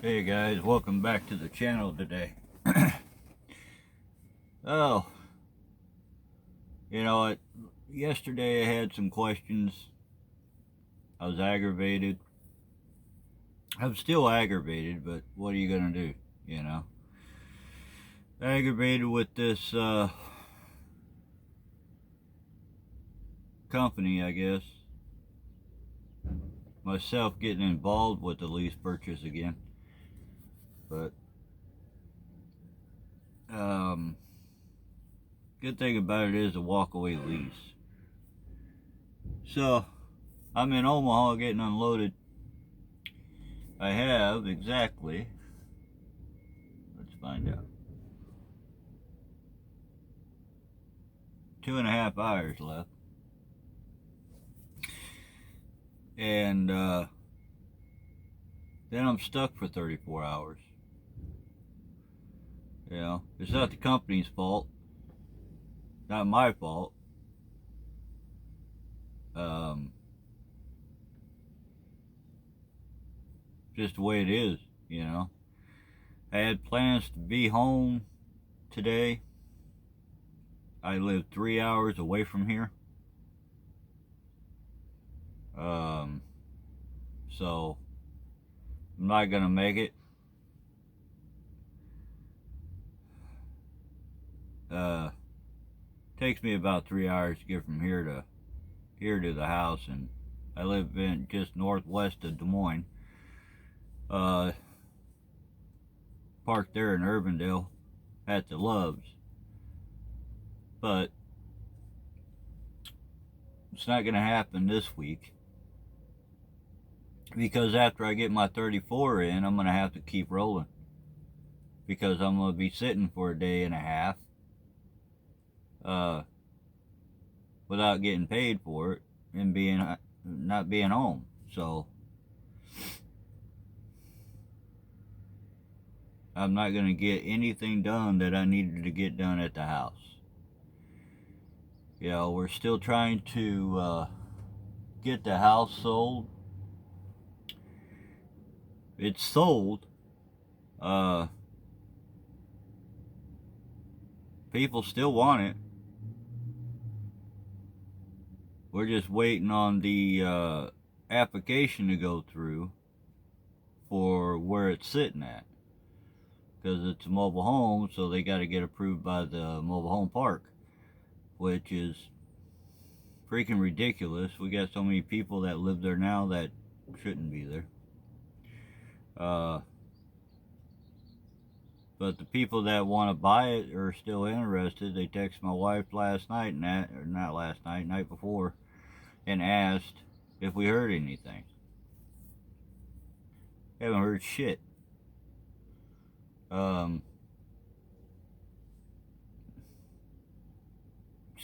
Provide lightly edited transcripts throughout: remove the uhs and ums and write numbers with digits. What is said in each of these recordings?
Hey guys, welcome back to the channel today. Oh, you know what? Yesterday I had some questions. I was aggravated. I'm still aggravated, but what are you gonna do? You know? Aggravated with this company, I guess. Myself getting involved with the lease purchase again. But, good thing about it is a walkaway lease. So, I'm in Omaha getting unloaded. I have exactly, let's find out, 2.5 hours left. And then I'm stuck for 34 hours. You know, it's not the company's fault, not my fault. Just the way it is, you know. I had plans to be home today. I live 3 hours away from here. So I'm not gonna make it. Takes me about 3 hours to get from here to the house, and I live in just northwest of Des Moines. Parked there in Urbandale at the Loves, but it's not gonna happen this week because after I get my 34 in, I'm gonna have to keep rolling because I'm gonna be sitting for a day and a half without getting paid for it and not being home. So I'm not gonna get anything done that I needed to get done at the house. You know, we're still trying to get the house sold. It's sold. People still want it. We're just waiting on the application to go through for where it's sitting at, because it's a mobile home, so they got to get approved by the mobile home park, which is freaking ridiculous. We got so many people that live there now that shouldn't be there. But the people that want to buy it are still interested. They texted my wife last night, or not last night, night before, and asked if we heard anything. Haven't heard shit. So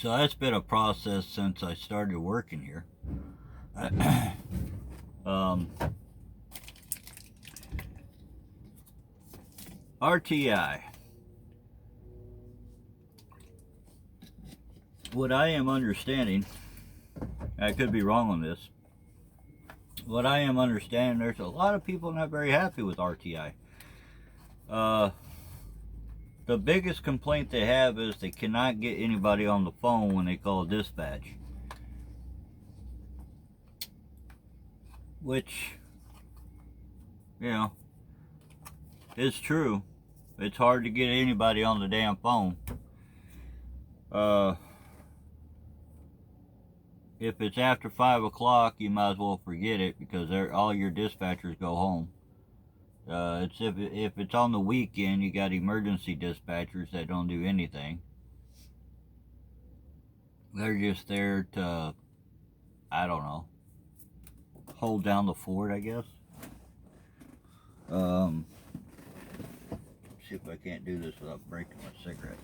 that's been a process since I started working here. RTI. What I am understanding, I could be wrong on this, what I am understanding, there's a lot of people not very happy with RTI. The biggest complaint they have is they cannot get anybody on the phone when they call dispatch. Which, you know, is true. It's hard to get anybody on the damn phone. If it's after 5 o'clock, you might as well forget it, because all your dispatchers go home. It's if it's on the weekend, you got emergency dispatchers that don't do anything. They're just there to, I don't know, hold down the fort, I guess. See if I can't do this without breaking my cigarette.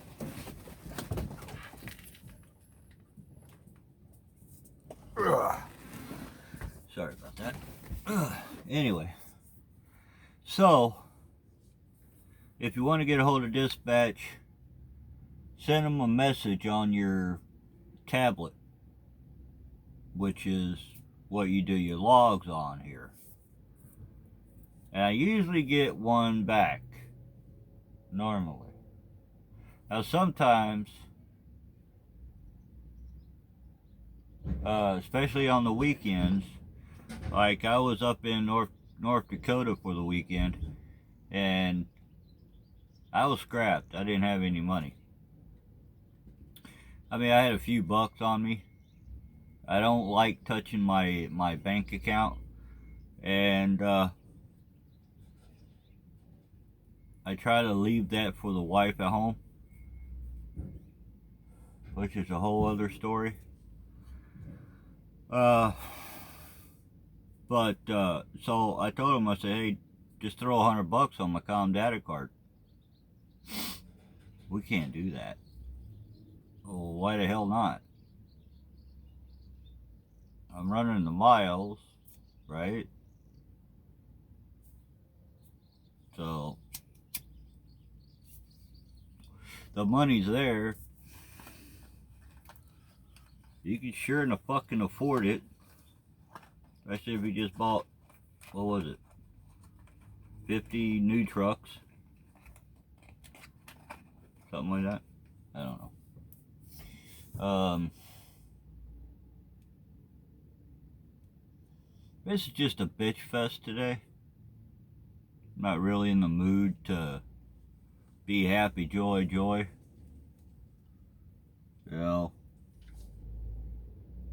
Sorry about that. Anyway, so if you want to get a hold of dispatch, send them a message on your tablet, which is what you do your logs on here. And I usually get one back, normally. Now sometimes, especially on the weekends, like I was up in North Dakota for the weekend, and I was scrapped. I didn't have any money. I mean, I had a few bucks on me. I don't like touching my bank account, and I try to leave that for the wife at home, which is a whole other story. So I told him, I said, hey, just throw $100 on my comm data card. We can't do that. Well, why the hell not? I'm running the miles, right? So the money's there. You can sure enough fucking afford it. Especially if you just bought, what was it, 50 new trucks? Something like that. I don't know. This is just a bitch fest today. I'm not really in the mood to be happy, joy. You know,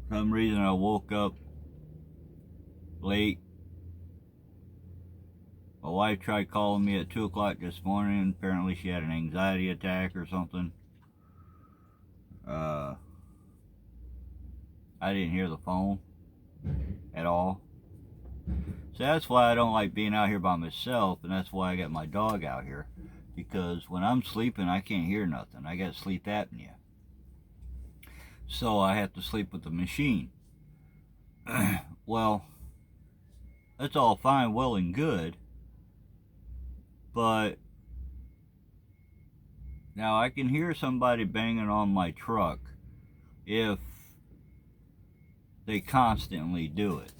for some reason I woke up late. My wife tried calling me at 2 o'clock this morning. Apparently she had an anxiety attack or something. I didn't hear the phone at all. So that's why I don't like being out here by myself, and that's why I got my dog out here. Because when I'm sleeping, I can't hear nothing. I got sleep apnea. So I have to sleep with the machine. Well, that's all fine, well and good. But now I can hear somebody banging on my truck if they constantly do it,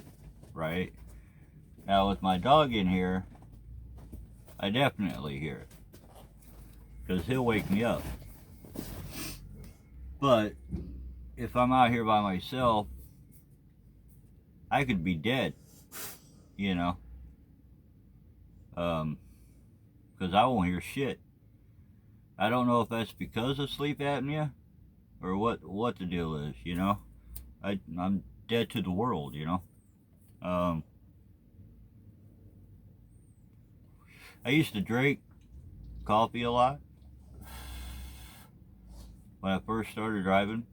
right? Now with my dog in here, I definitely hear it, because he'll wake me up. But if I'm out here by myself, I could be dead, you know, because I won't hear shit. I don't know if that's because of sleep apnea or what the deal is, you know. I'm dead to the world, you know. I used to drink coffee a lot when I first started driving,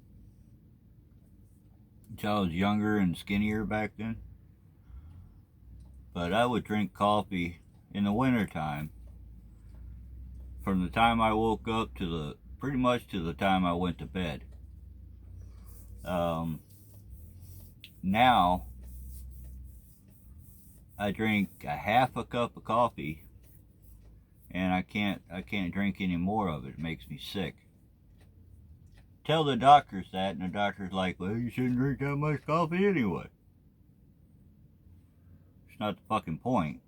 until I was younger and skinnier back then. But I would drink coffee in the wintertime from the time I woke up to pretty much to the time I went to bed. Now I drink a half a cup of coffee, and I can't drink any more of it. It makes me sick. Tell the doctors that, and the doctor's like, well, you shouldn't drink that much coffee anyway. It's not the fucking point.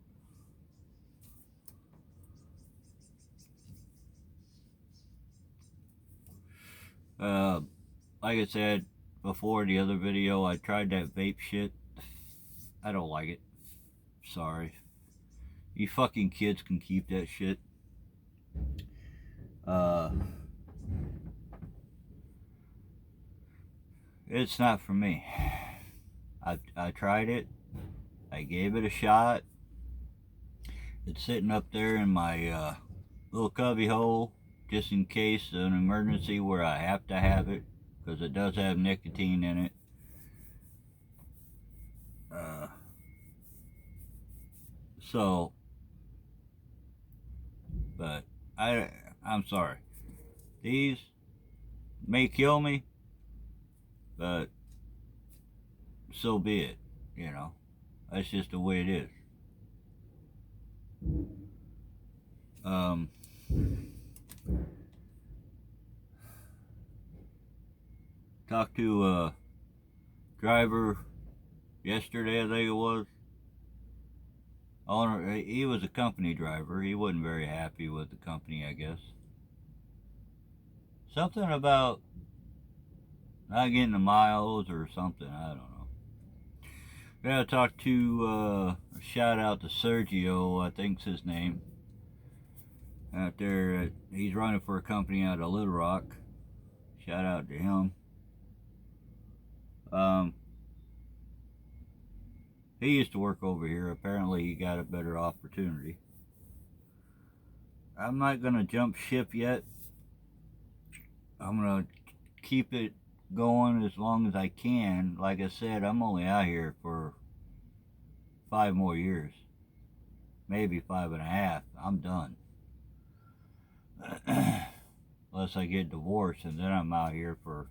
Like I said before, the other video, I tried that vape shit. I don't like it. Sorry. You fucking kids can keep that shit. It's not for me. I tried it. I gave it a shot. It's sitting up there in my little cubby hole, just in case of an emergency where I have to have it, because it does have nicotine in it. But I'm sorry. These may kill me, but so be it, you know. That's just the way it is. Talked to a driver yesterday, I think it was. owner, he was a company driver. He wasn't very happy with the company, I guess. Something about not getting the miles or something, I don't know. Gotta talk to, shout out to Sergio, I think's his name. Out there, he's running for a company out of Little Rock. Shout out to him. He used to work over here. Apparently he got a better opportunity. I'm not gonna jump ship yet. I'm gonna keep it going as long as I can. Like I said, I'm only out here for 5 more years. Maybe 5.5. I'm done. Unless I get divorced, and then I'm out here for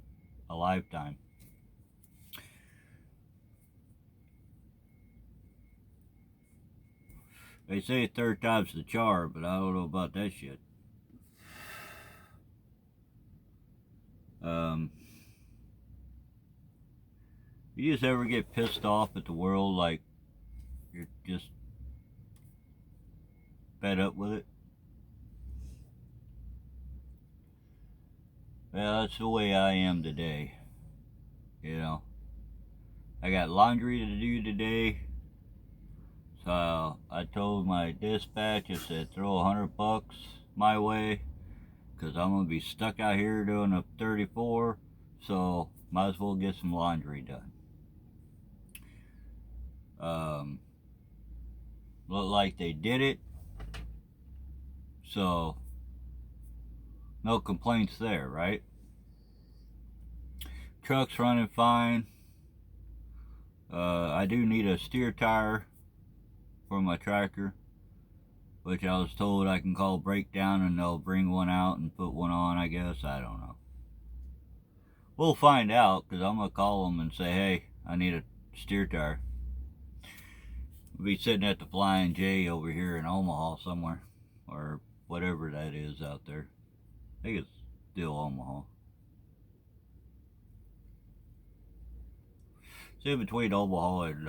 a lifetime. They say third time's the charm, but I don't know about that shit. You just ever get pissed off at the world, like you're just fed up with it? Well, that's the way I am today. You know, I got laundry to do today. So I told my dispatch, I said, throw $100 my way, because I'm going to be stuck out here doing a 34, so might as well get some laundry done. Looked like they did it, so no complaints there, right? Truck's running fine. I do need a steer tire for my tractor, which I was told I can call Breakdown and they'll bring one out and put one on, I guess. I don't know. We'll find out, because I'm going to call them and say, hey, I need a steer tire. We'll be sitting at the Flying J over here in Omaha somewhere, or whatever that is out there. I think it's still Omaha. It's in between Omaha and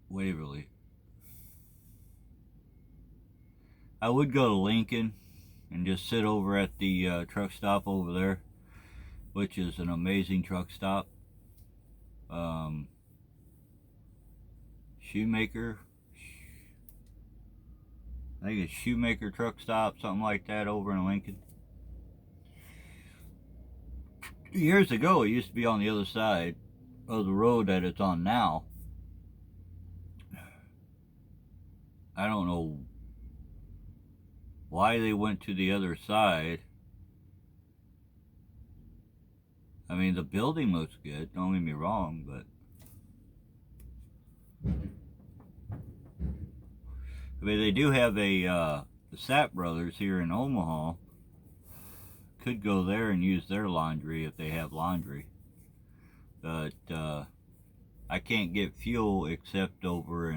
Waverly. I would go to Lincoln and just sit over at the truck stop over there, which is an amazing truck stop. Shoemaker, I think it's Shoemaker Truck Stop, something like that, over in Lincoln. Years ago, it used to be on the other side of the road that it's on now. I don't know why they went to the other side. I mean, the building looks good, don't get me wrong, but I mean, they do have the Sapp Brothers here in Omaha. Could go there and use their laundry if they have laundry. But I can't get fuel except over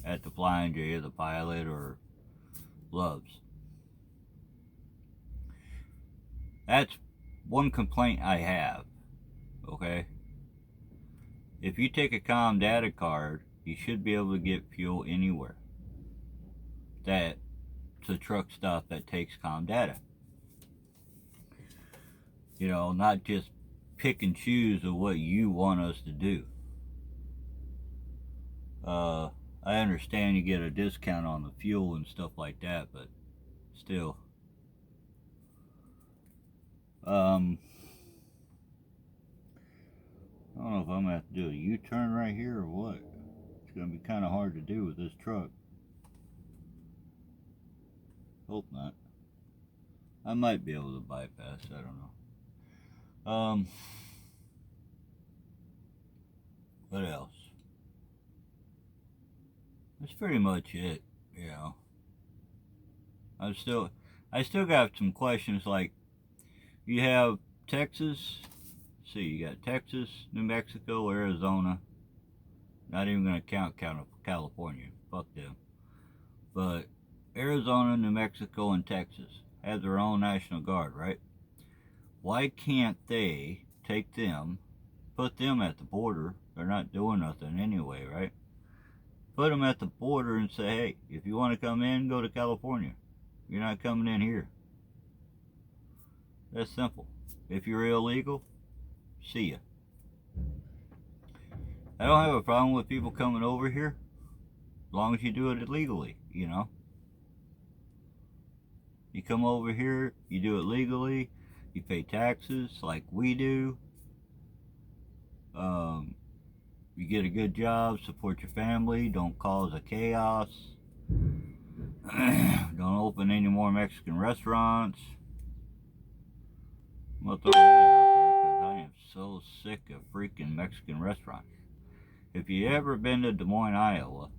at the Flying J or the Pilot or Love's. That's one complaint I have, okay? If you take a COM data card, you should be able to get fuel anywhere. That's a truck stop that takes COM data. You know, not just pick and choose of what you want us to do. I understand you get a discount on the fuel and stuff like that, but still. I don't know if I'm going to have to do a U-turn right here or what. It's going to be kind of hard to do with this truck. Hope not. I might be able to bypass, I don't know. What else? That's pretty much it, you know. I still got some questions, like, you have Texas, see, you got Texas, New Mexico, Arizona, not even going to count California, fuck them, but Arizona, New Mexico, and Texas have their own National Guard, right? Why can't they take them, put them at the border? They're not doing nothing anyway, right? Put them at the border and say, hey, if you want to come in, go to California. You're not coming in here. That's simple. If you're illegal, see ya. I don't have a problem with people coming over here, as long as you do it legally, you know. You come over here, you do it legally, you pay taxes like we do. You get a good job, support your family, don't cause a chaos. Don't open any more Mexican restaurants. I'm gonna throw that out there because I am so sick of freaking Mexican restaurants. If you ever been to Des Moines, Iowa,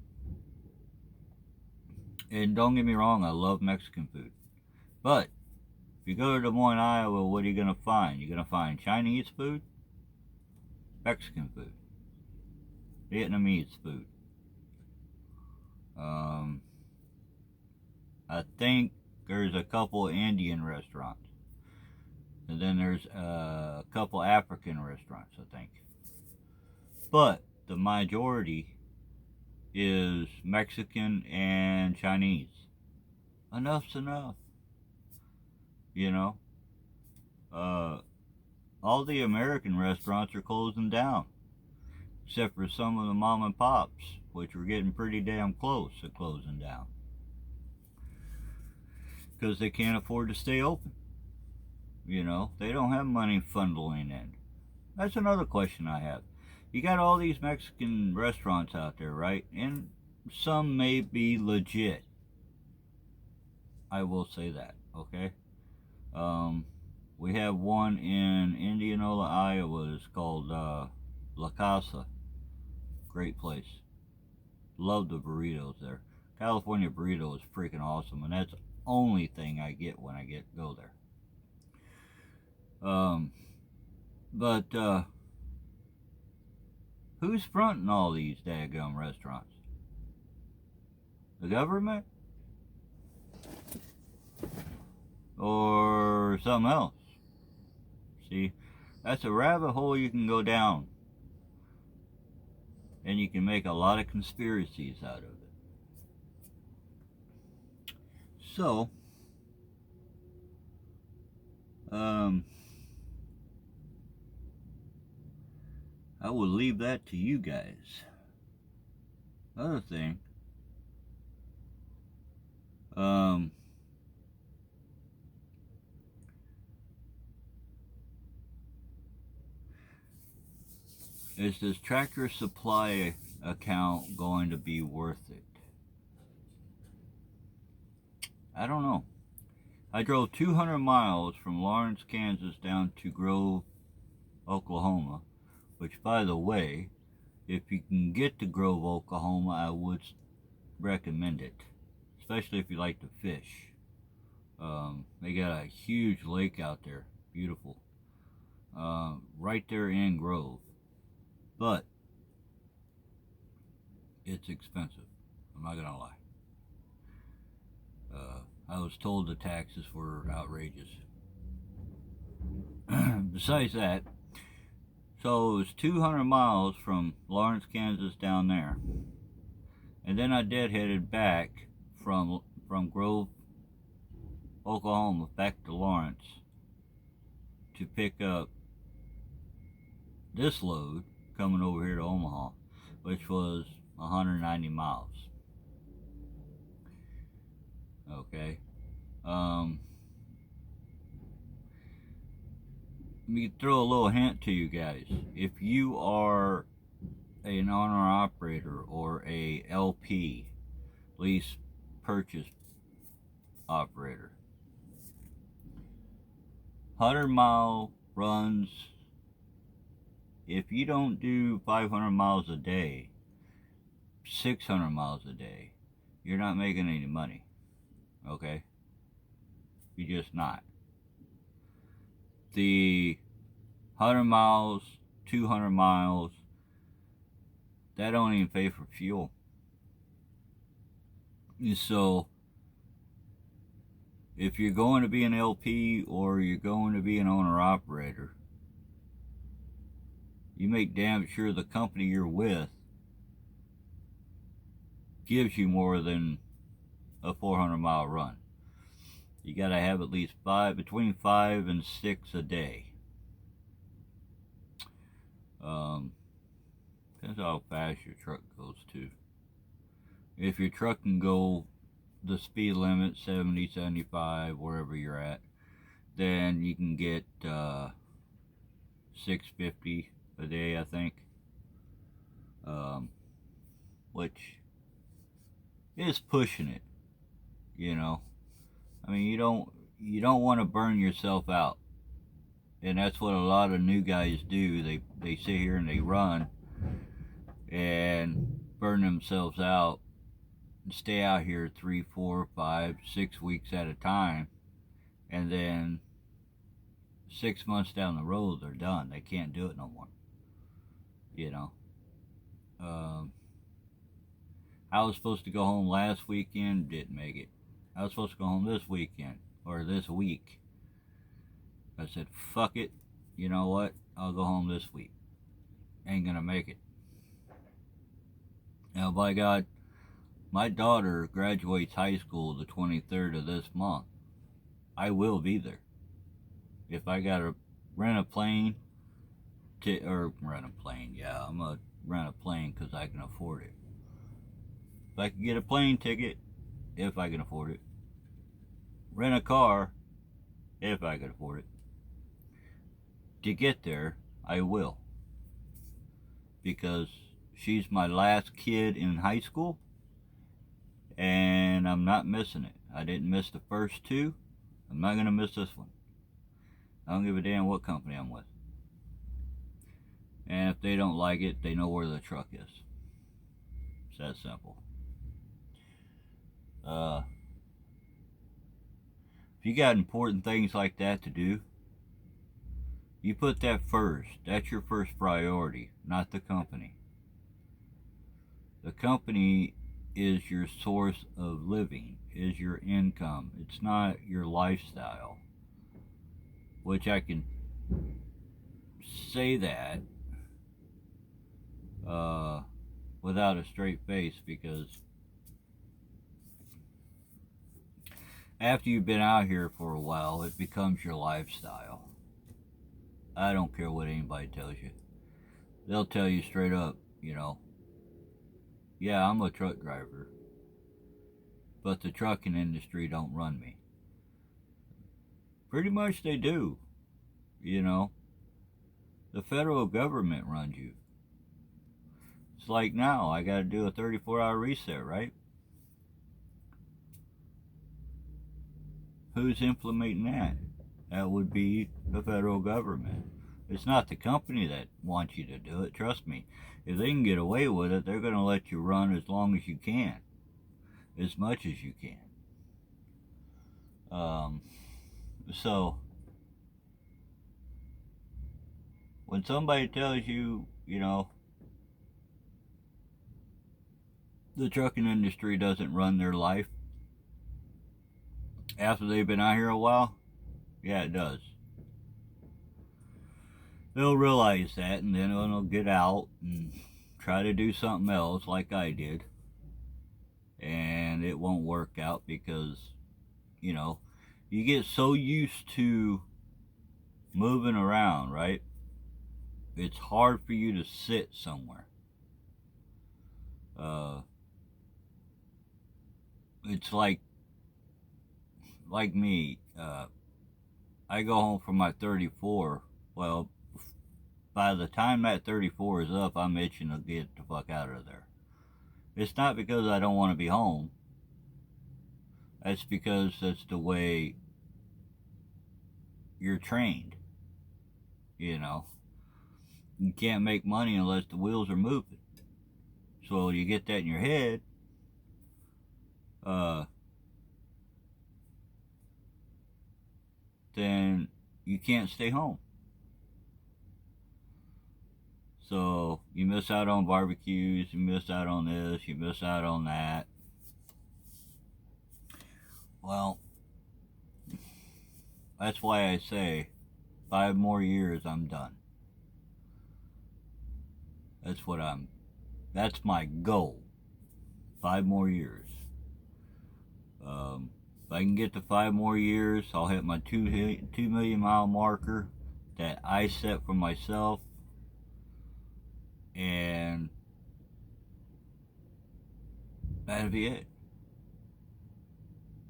and don't get me wrong, I love Mexican food, but if you go to Des Moines, Iowa, what are you gonna find? You're gonna find Chinese food, Mexican food, Vietnamese food. I think there's a couple Indian restaurants. And then there's a couple African restaurants, I think. But the majority is Mexican and Chinese. Enough's enough. You know? All the American restaurants are closing down. Except for some of the mom and pops, which were getting pretty damn close to closing down. Because they can't afford to stay open. You know, they don't have money funneling in. That's another question I have. You got all these Mexican restaurants out there, right? And some may be legit. I will say that, okay? We have one in Indianola, Iowa. It's called La Casa. Great place. Love the burritos there. California burrito is freaking awesome, and that's the only thing I get when I go there. But who's fronting all these daggum restaurants? The government? Or something else? See, that's a rabbit hole you can go down. And you can make a lot of conspiracies out of it. So, I will leave that to you guys. Other thing, is this Tractor Supply account going to be worth it? I don't know. I drove 200 miles from Lawrence, Kansas down to Grove, Oklahoma, which, by the way, if you can get to Grove, Oklahoma, I would recommend it, especially if you like to fish. They got a huge lake out there, beautiful, right there in Grove, but it's expensive, I'm not gonna lie. I was told the taxes were outrageous. Besides that, so it was 200 miles from Lawrence, Kansas down there. And then I deadheaded back from Grove, Oklahoma, back to Lawrence to pick up this load coming over here to Omaha, which was 190 miles. Okay. Let me throw a little hint to you guys. If you are an owner-operator or a LP, lease purchase operator, 100-mile runs, if you don't do 500 miles a day, 600 miles a day, you're not making any money. Okay? You're just not. The 100 miles, 200 miles, that don't even pay for fuel. And so, if you're going to be an LP or you're going to be an owner-operator, you make damn sure the company you're with gives you more than a 400-mile run. You got to have at least between 5 and 6 a day. Depends how fast your truck goes too. If your truck can go the speed limit, 70, 75, wherever you're at, then you can get 650 a day, I think. Which is pushing it, you know. I mean, you don't want to burn yourself out, and that's what a lot of new guys do. They sit here and they run and burn themselves out and stay out here 3, 4, 5, 6 weeks at a time, and then 6 months down the road they're done. They can't do it no more, you know. I was supposed to go home last weekend, didn't make it. I was supposed to go home this weekend, or this week. I said, fuck it, you know what, I'll go home this week. Ain't gonna make it. Now, by God, my daughter graduates high school the 23rd of this month. I will be there. If I gotta rent a plane, I'm gonna rent a plane because I can afford it. If I can get a plane ticket, if I can afford it. Rent a car, if I can afford it. To get there, I will. Because she's my last kid in high school, and I'm not missing it. I didn't miss the first two. I'm not going to miss this one. I don't give a damn what company I'm with. And if they don't like it, they know where the truck is. It's that simple. If you got important things like that to do, you put that first. That's your first priority, not the company. The company is your source of living, is your income. It's not your lifestyle. Which I can say that without a straight face, because after you've been out here for a while, it becomes your lifestyle. I don't care what anybody tells you. They'll tell you straight up, you know, yeah, I'm a truck driver, but the trucking industry don't run me. Pretty much they do, you know. The federal government runs you. It's like now, I gotta do a 34-hour reset, right? Who's implementing that? That would be the federal government. It's not the company that wants you to do it, trust me. If they can get away with it, they're going to let you run as long as you can. As much as you can. So, when somebody tells you, you know, the trucking industry doesn't run their life after they've been out here a while, yeah, it does. They'll realize that, and then they'll get out and try to do something else like I did. And it won't work out because, you know, you get so used to moving around, right? It's hard for you to sit somewhere. It's like me. I go home from my 34. Well, by the time that 34 is up, I'm itching to get the fuck out of there. It's not because I don't want to be home. That's because that's the way you're trained. You know, you can't make money unless the wheels are moving. So you get that in your head. Then you can't stay home. So you miss out on barbecues, you miss out on this, you miss out on that. Well, that's why I say 5 more years I'm done. That's my goal. 5 more years. If I can get to 5 more years, I'll hit my 2 million mile marker that I set for myself, and that'll be it.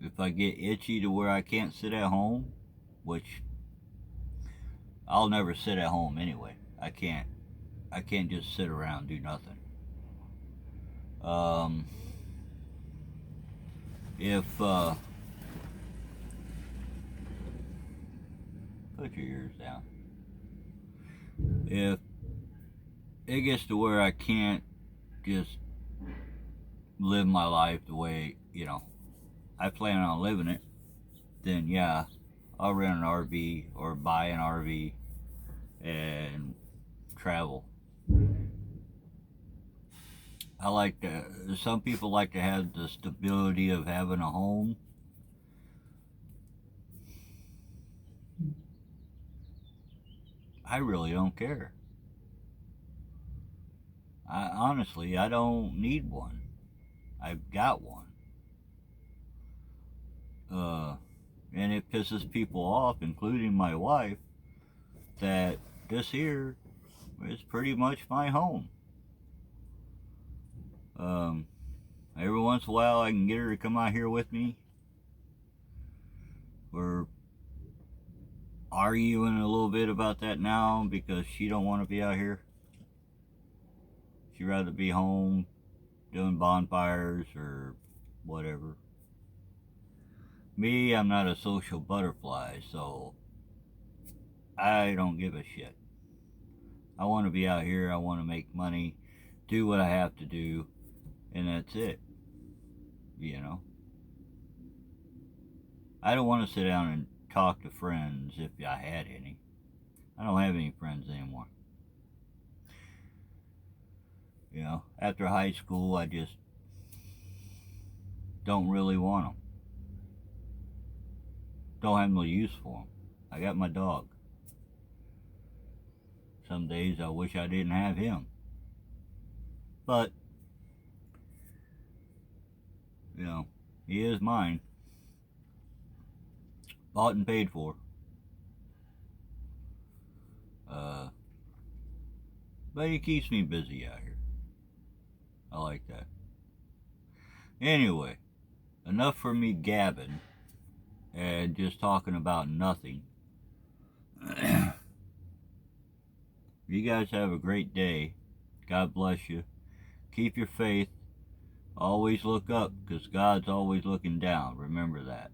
If I get itchy to where I can't sit at home, which I'll never sit at home anyway. I can't just sit around and do nothing. If put your ears down. If it gets to where I can't just live my life the way, I plan on living it, then yeah, I'll rent an RV or buy an RV and travel. Some people like to have the stability of having a home. I really don't care. Honestly, I don't need one. I've got one. And it pisses people off, including my wife, that this here is pretty much my home. Every once in a while I can get her to come out here with me. We're arguing a little bit about that now because she don't want to be out here. She'd rather be home doing bonfires or whatever. Me, I'm not a social butterfly, so I don't give a shit. I want to be out here, I want to make money, do what I have to do, and that's it. I don't want to sit down and talk to friends if I had any. I don't have any friends anymore. After high school, I just don't really want them. Don't have no use for them. I got my dog. Some days I wish I didn't have him. But, he is mine. Bought and paid for. But he keeps me busy out here. I like that. Anyway, enough for me gabbing and just talking about nothing. You guys have a great day. God bless you. Keep your faith. Always look up, because God's always looking down. Remember that.